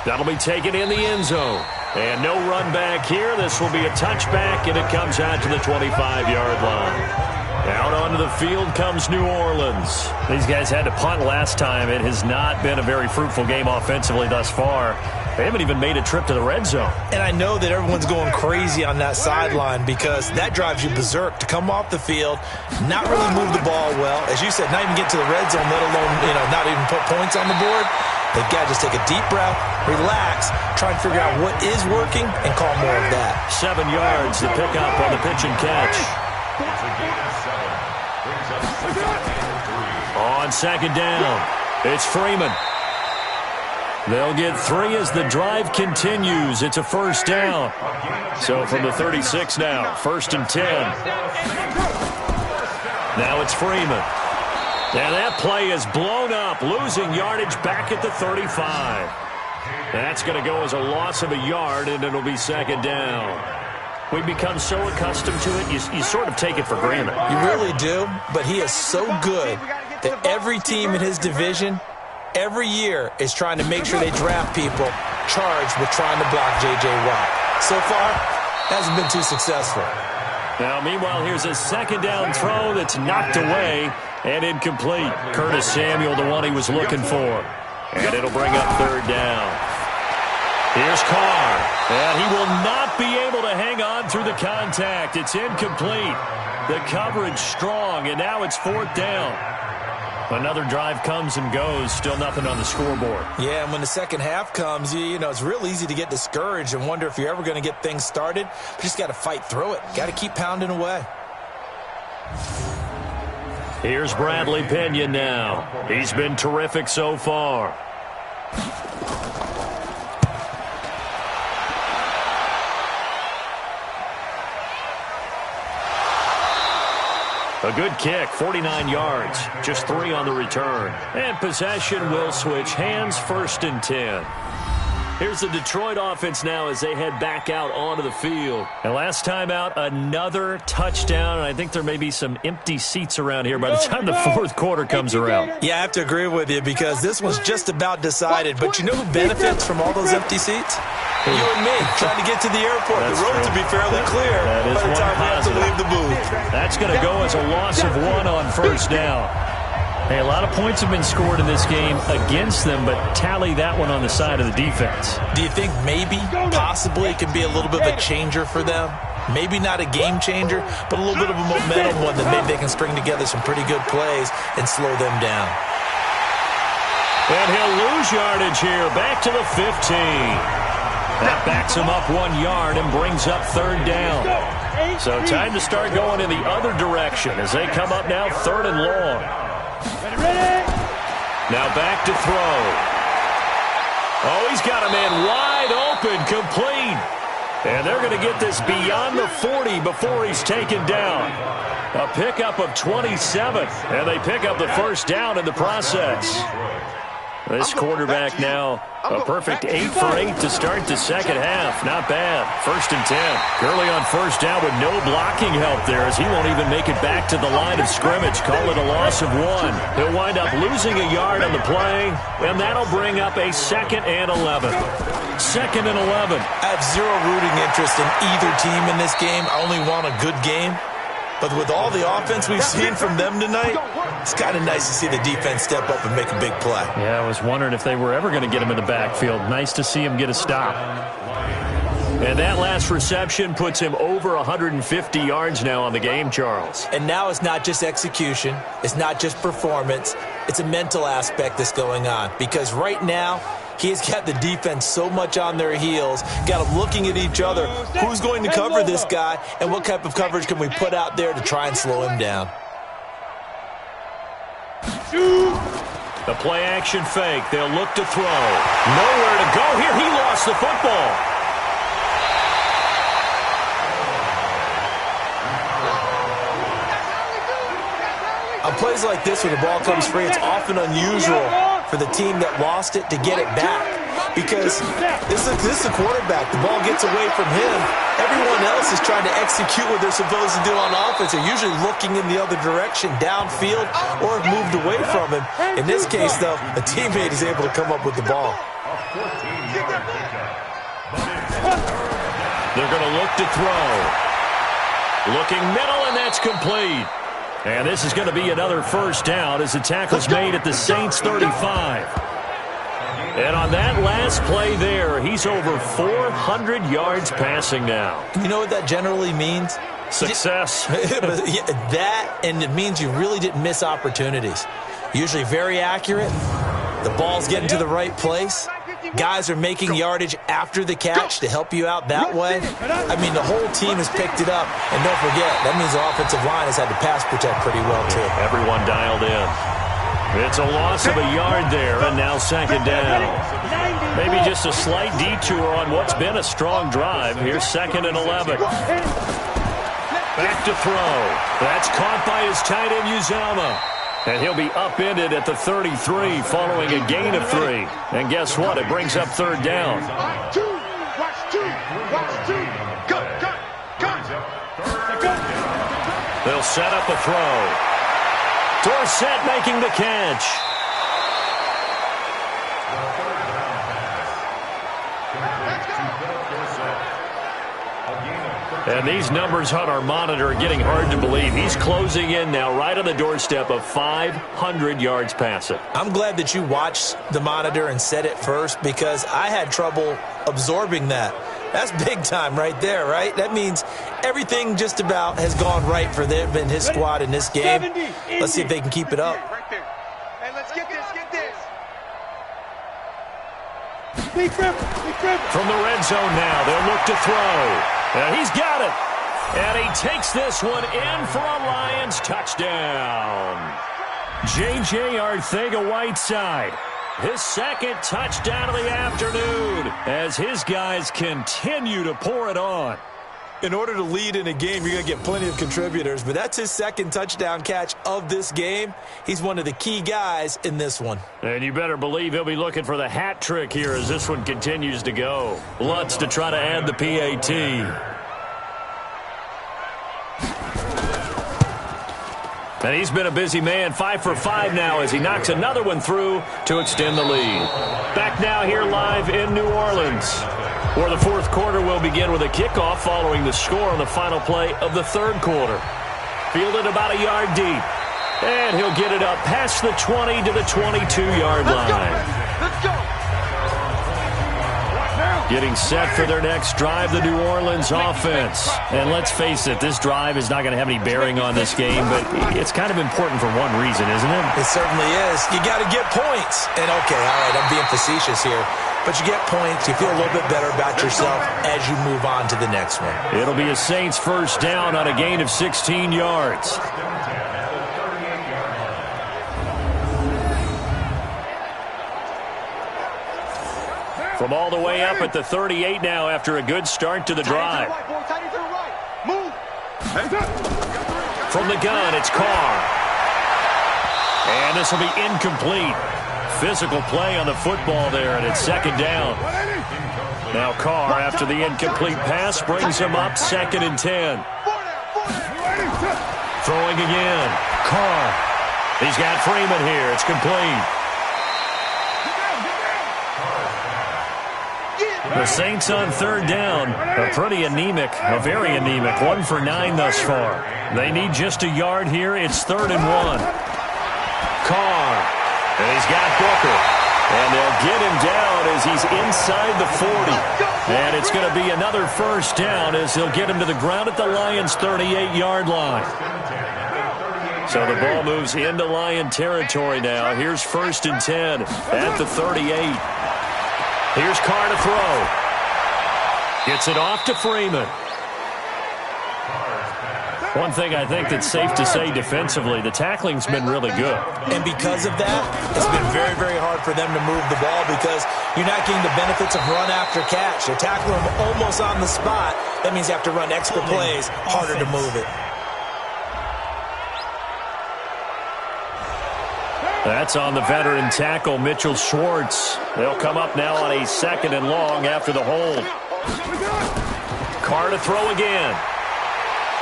That'll be taken in the end zone. And no run back here. This will be a touchback, and it comes out to the 25-yard line. Out onto the field comes New Orleans. These guys had to punt last time. It has not been a very fruitful game offensively thus far. They haven't even made a trip to the red zone. And I know that everyone's going crazy on that sideline because that drives you berserk to come off the field, not really move the ball well. As you said, not even get to the red zone, let alone, not even put points on the board. They've got to just take a deep breath, relax, try and figure out what is working, and call more of that. 7 yards to pick up on the pitch and catch. On second down, it's Freeman. They'll get 3 as the drive continues. It's a first down. So from the 36 now, 1st and 10. Now it's Freeman. And that play is blown up, losing yardage back at the 35. That's going to go as a loss of a yard, and it'll be second down. We've become so accustomed to it, you sort of take it for granted. You really do, but he is so good that every team in his division, every year, is trying to make sure they draft people charged with trying to block J.J. Watt. So far, hasn't been too successful. Now, meanwhile, here's a second down throw that's knocked away and incomplete. Curtis Samuel, the one he was looking for. And it'll bring up 3rd down. Here's Carr, and he will not be able to hang on through the contact. It's incomplete. The coverage strong, and now it's 4th down. Another drive comes and goes, still nothing on the scoreboard. Yeah, and when the second half comes, it's real easy to get discouraged and wonder if you're ever going to get things started. But you just got to fight through it. Got to keep pounding away. Here's Bradley Pinion now. He's been terrific so far. A good kick, 49 yards, just 3 on the return. And possession will switch hands, 1st and 10. Here's the Detroit offense now as they head back out onto the field. And last time out, another touchdown, and I think there may be some empty seats around here by the time the 4th quarter comes around. Yeah, I have to agree with you because this one's just about decided. But you know who benefits from all those empty seats? You and me, trying to get to the airport. That's the road true. to be fairly clear by the time we have to leave the booth. That's going to go as a loss of 1 on 1st down. Hey, a lot of points have been scored in this game against them, but tally that one on the side of the defense. Do you think maybe, possibly, it can be a little bit of a changer for them? Maybe not a game changer, but a little bit of a momentum one that maybe they can string together some pretty good plays and slow them down. And he'll lose yardage here, back to the 15. That backs him up 1 yard and brings up 3rd down. So time to start going in the other direction as they come up now 3rd and long. Now back to throw. Oh, he's got a man wide open, complete. And they're going to get this beyond the 40 before he's taken down. A pickup of 27, and they pick up the 1st down in the process. This quarterback now, a perfect 8 for 8 to start the second half. Not bad. 1st and 10. Gurley on 1st down with no blocking help there as he won't even make it back to the line of scrimmage. Call it a loss of 1. He'll wind up losing a yard on the play, and that'll bring up a 2nd and 11. 2nd and 11. I have zero rooting interest in either team in this game. I only want a good game. But with all the offense we've seen from them tonight, it's kind of nice to see the defense step up and make a big play. Yeah, I was wondering if they were ever going to get him in the backfield. Nice to see him get a stop. And that last reception puts him over 150 yards now on the game, Charles. And now it's not just execution. It's not just performance. It's a mental aspect that's going on. Because right now, he's got the defense so much on their heels, got them looking at each other. Who's going to cover this guy, and what type of coverage can we put out there to try and slow him down? The play action fake. They'll look to throw. Nowhere to go here. He lost the football. On plays like this, when the ball comes free, it's often unusual for the team that lost it to get it back. Because this is a quarterback. The ball gets away from him. Everyone else is trying to execute what they're supposed to do on offense. They're usually looking in the other direction, downfield, or have moved away from him. In this case, though, a teammate is able to come up with the ball. They're going to look to throw. Looking middle, and that's complete. And this is going to be another first down as the tackle's made at the Saints 35. And on that last play there, he's over 400 yards passing now. You know what that generally means? Success. That, and it means you really didn't miss opportunities. Usually very accurate. The ball's getting to the right place. Guys are making yardage after the catch to help you out that way. I mean, the whole team has picked it up. And don't forget, that means the offensive line has had to pass protect pretty well, too. Everyone dialed in. It's a loss of a yard there, and now second down. Maybe just a slight detour on what's been a strong drive. Here's 2nd and 11. Back to throw. That's caught by his tight end, Uzomah. And he'll be upended at the 33 following a gain of 3. And guess what? It brings up third down. Watch two. They'll set up a throw. Dorsett making the catch. And these numbers on our monitor are getting hard to believe. He's closing in now right on the doorstep of 500 yards passing. I'm glad that you watched the monitor and said it first because I had trouble absorbing that. That's big time right there, right? That means everything just about has gone right for them and his squad in this game. Let's see if they can keep it up. Hey, let's get this. From the red zone now, they'll look to throw. And he's got it. And he takes this one in for a Lions touchdown. J.J. Arcega-Whiteside. His second touchdown of the afternoon as his guys continue to pour it on. In order to lead in a game, you're going to get plenty of contributors, but that's his second touchdown catch of this game. He's one of the key guys in this one. And you better believe he'll be looking for the hat trick here as this one continues to go. Lutz to try to add the PAT. And he's been a busy man, 5 for 5 now as he knocks another one through to extend the lead. Back now here live in New Orleans, where the fourth quarter will begin with a kickoff following the score on the final play of the third quarter. Fielded about a yard deep. And he'll get it up past the 20 to the 22-yard line. Let's go. Getting set for their next drive, the New Orleans offense. And let's face it, this drive is not going to have any bearing on this game, but it's kind of important for one reason, isn't it? It certainly is. You got to get points. And okay, all right, I'm being facetious here. But you get points, you feel a little bit better about yourself as you move on to the next one. It'll be a Saints first down on a gain of 16 yards. From all the way up at the 38 now after a good start to the drive. From the gun, it's Carr. And this will be incomplete. Physical play on the football there, and it's second down. Now Carr, after the incomplete pass, brings him up 2nd and 10. Throwing again. Carr. He's got Freeman here. It's complete. The Saints on third down are pretty anemic, very anemic. 1 for 9 thus far. They need just a yard here. It's 3rd and 1. Carr. And he's got Booker. And they'll get him down as he's inside the 40. And it's going to be another first down as they'll get him to the ground at the Lions' 38-yard line. So the ball moves into Lion territory now. Here's 1st and 10 at the 38. Here's Carr to throw. Gets it off to Freeman. One thing I think that's safe to say defensively, the tackling's been really good. And because of that, it's been very, very hard for them to move the ball because you're not getting the benefits of run after catch. They're tackling them almost on the spot. That means you have to run extra plays, harder to move it. That's on the veteran tackle, Mitchell Schwartz. They'll come up now on a 2nd and long after the hold. Carr to throw again.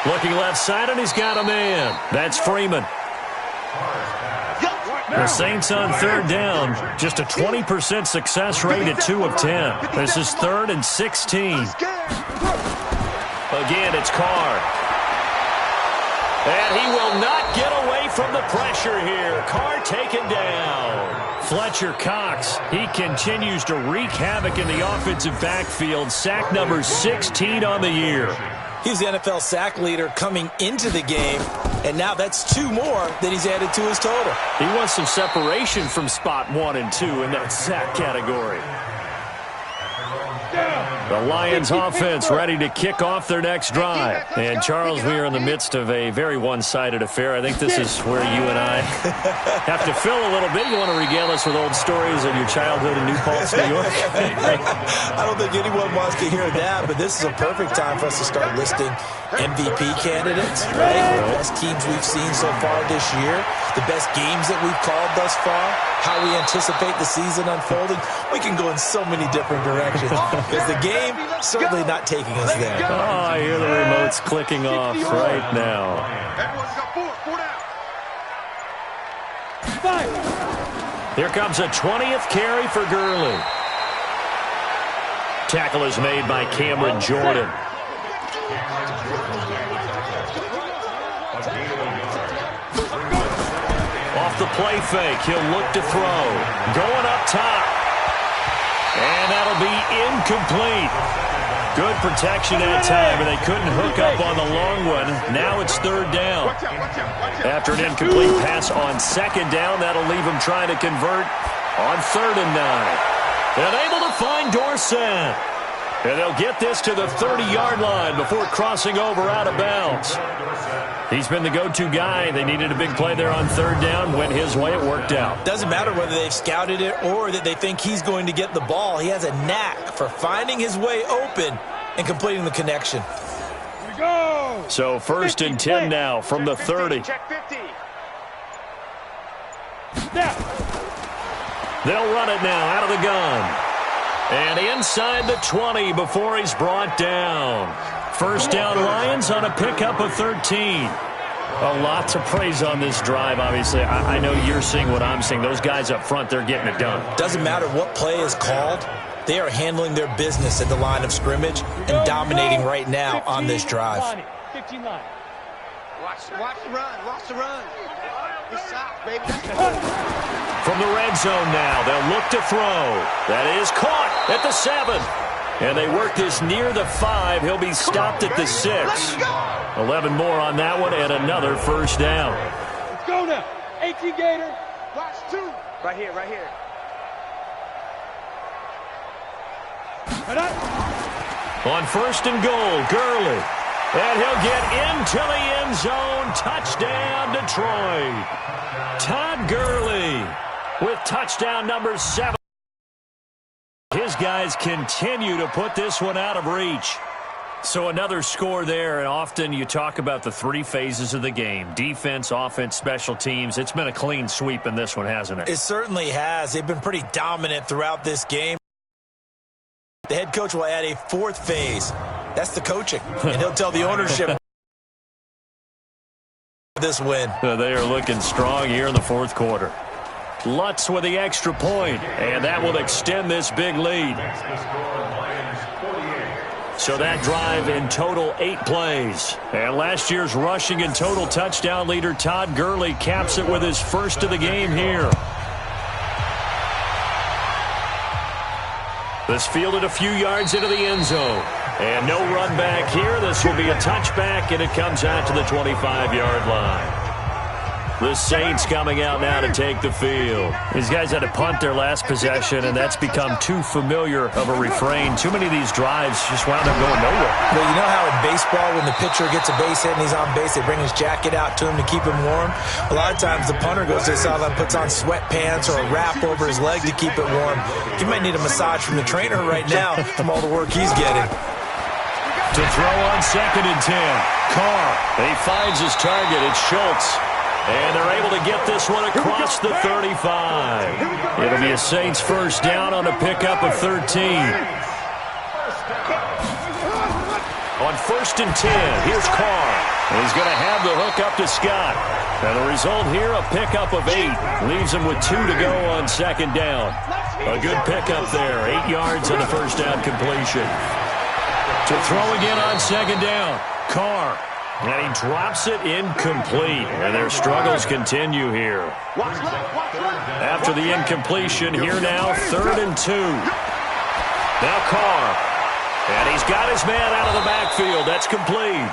Looking left side, and he's got a man. That's Freeman. The Saints on third down, just a 20% success rate at 2 of 10. This is 3rd and 16. Again, it's Carr. And he will not get away from the pressure here. Carr taken down. Fletcher Cox, he continues to wreak havoc in the offensive backfield. Sack number 16 on the year. He's the NFL sack leader coming into the game, and now that's 2 more that he's added to his total. He wants some separation from spot 1 and 2 in that sack category. The Lions offense ready to kick off their next drive. And, Charles, we are in the midst of a very one-sided affair. I think this is where you and I have to fill a little bit. You want to regale us with old stories of your childhood in New Paltz, New York? I don't think anyone wants to hear that, but this is a perfect time for us to start listing MVP candidates, right? The best teams we've seen so far this year, the best games that we've called thus far, how we anticipate the season unfolding. We can go in so many different directions because the game certainly not taking us there. Oh, I hear the remotes clicking off right now. Here comes a 20th carry for Gurley. Tackle is made by Cameron Jordan. Off the play fake, he'll look to throw. Going up top. And that'll be incomplete. Good protection that time, but they couldn't hook up on the long one. Now it's 3rd down. After an incomplete pass on 2nd down, that'll leave them trying to convert on 3rd and 9. And able to find Dorsett. And they'll get this to the 30-yard line before crossing over out of bounds. He's been the go-to guy. They needed a big play there on 3rd down. Went his way. It worked out. Doesn't matter whether they've scouted it or that they think he's going to get the ball. He has a knack for finding his way open and completing the connection. Here we go. So 1st and 10 now from the 30. Check 50. Snap. They'll run it now out of the gun. And inside the 20 before he's brought down. 1st down Lions on a pickup of 13. A lot to praise on this drive, obviously. I know you're seeing what I'm seeing. Those guys up front, they're getting it done. Doesn't matter what play is called. They are handling their business at the line of scrimmage and dominating right now on this drive. 15 line. Watch the run. Watch the run. It's south, baby. From the red zone now, they'll look to throw. That is caught at the 7. And they work this near the 5. He'll be stopped at the 6. 11 more on that one and another 1st down. Let's go now. 18 Gator. Watch 2. Right here, right here. On 1st and goal, Gurley. And he'll get into the end zone. Touchdown, Detroit. Todd Gurley with touchdown number 7. His guys continue to put this one out of reach. So another score there, and often you talk about the 3 phases of the game. Defense, offense, special teams. It's been a clean sweep in this one, hasn't it? It certainly has. They've been pretty dominant throughout this game. The head coach will add a 4th phase. That's the coaching. And he'll tell the ownership this win. They are looking strong here in the 4th quarter. Lutz with the extra point, and that will extend this big lead. So that drive in total 8 plays. And last year's rushing and total touchdown leader Todd Gurley caps it with his 1st of the game here. This fielded a few yards into the end zone. And no run back here. This will be a touchback, and it comes out to the 25-yard line. The Saints coming out now to take the field. These guys had to punt their last possession, and that's become too familiar of a refrain. Too many of these drives just wound up going nowhere. Well, you know how in baseball when the pitcher gets a base hit and he's on base, they bring his jacket out to him to keep him warm? A lot of times the punter goes to the sideline, puts on sweatpants or a wrap over his leg to keep it warm. He might need a massage from the trainer right now from all the work he's getting. To throw on 2nd and 10. Carr. He finds his target. It's Schultz. And they're able to get this one across the 35. It'll be a Saints 1st down on a pickup of 13. On 1st and 10, here's Carr. He's going to have the hook up to Scott. And the result here, a pickup of 8. Leaves him with 2 to go on 2nd down. A good pickup there. 8 yards on the first down completion. To throw again on 2nd down. Carr. And he drops it incomplete. And their struggles continue here. After the incompletion, here now, 3rd and 2. Now Carr. And he's got his man out of the backfield. That's complete.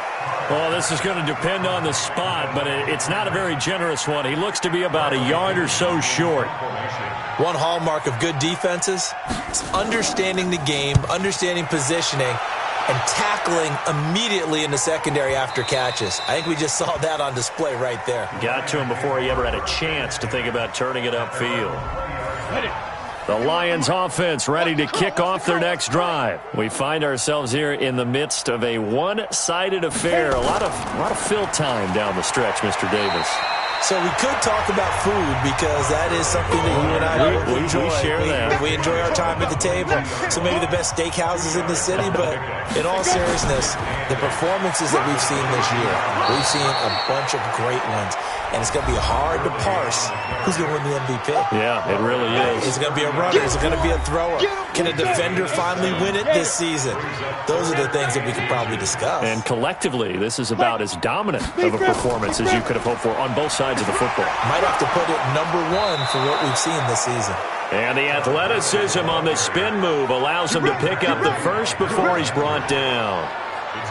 Well, this is going to depend on the spot, but it's not a very generous one. He looks to be about a yard or so short. One hallmark of good defenses is understanding the game, understanding positioning, and tackling immediately in the secondary after catches. I think we just saw that on display right there. Got to him before he ever had a chance to think about turning it upfield. The Lions offense ready to kick off their next drive. We find ourselves here in the midst of a one-sided affair. A lot of fill time down the stretch, Mr. Davis. So we could talk about food because that is something that you and I enjoy. We share that. We enjoy our time at the table. So maybe the best steakhouses in the city, but in all seriousness, the performances that we've seen this year, we've seen a bunch of great ones. And it's going to be hard to parse who's going to win the MVP. Yeah, it really is. Is it going to be a runner? Is it going to be a thrower? Can a defender finally win it this season? Those are the things that we could probably discuss. And collectively, this is about as dominant of a performance as you could have hoped for on both sides of the football. Might have to put it number 1 for what we've seen this season. And the athleticism on the spin move allows him to pick up the first before he's brought down.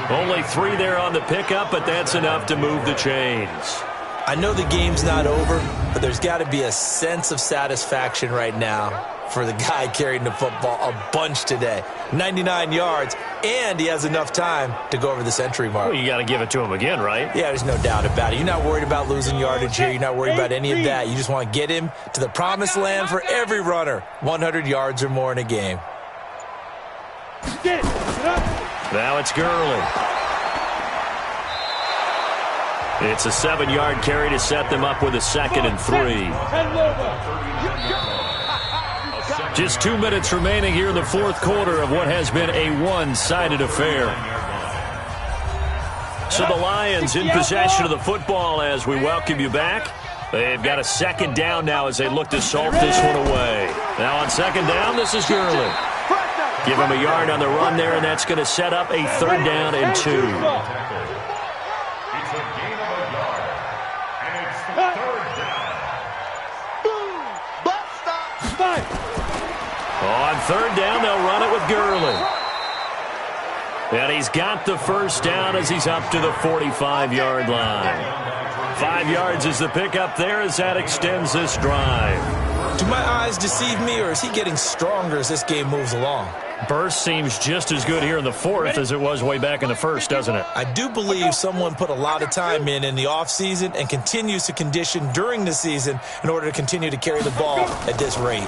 Only 3 there on the pickup, but that's enough to move the chains. I know the game's not over, but there's got to be a sense of satisfaction right now for the guy carrying the football a bunch today. 99 yards, and he has enough time to go over the century mark. Well, you got to give it to him again, right? Yeah, there's no doubt about it. You're not worried about losing yardage here. You're not worried about any of that. You just want to get him to the promised land for every runner. 100 yards or more in a game. Now it's Gurley. It's a 7-yard carry to set them up with a 2nd and 3. Just 2 minutes remaining here in the 4th quarter of what has been a one-sided affair. So the Lions in possession of the football as we welcome you back. They've got a 2nd down now as they look to salt this one away. Now on 2nd down, this is Gurley. Give him a yard on the run there, and that's going to set up a 3rd down and 2. On 3rd down, they'll run it with Gurley. And he's got the first down as he's up to the 45-yard line. 5 yards is the pickup there as that extends this drive. Do my eyes deceive me, or is he getting stronger as this game moves along? Burst seems just as good here in the 4th as it was way back in the 1st, doesn't it? I do believe someone put a lot of time in the offseason and continues to condition during the season in order to continue to carry the ball at this rate.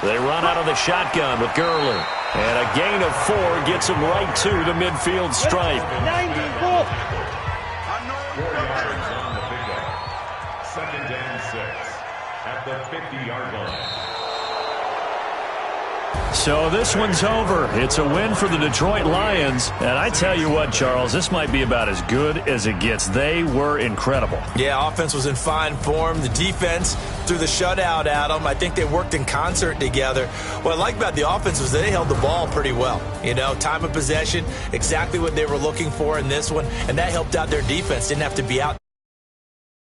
They run out of the shotgun with Gurley. And a gain of 4 gets him right to the midfield stripe. 4 yards on the pickup. 2nd and 6 at the 50-yard line. So this one's over. It's a win for the Detroit Lions. And I tell you what, Charles, this might be about as good as it gets. They were incredible. Yeah, offense was in fine form. The defense threw the shutout at them. I think they worked in concert together. What I like about the offense was they held the ball pretty well. You know, time of possession, exactly what they were looking for in this one. And that helped out their defense. Didn't have to be out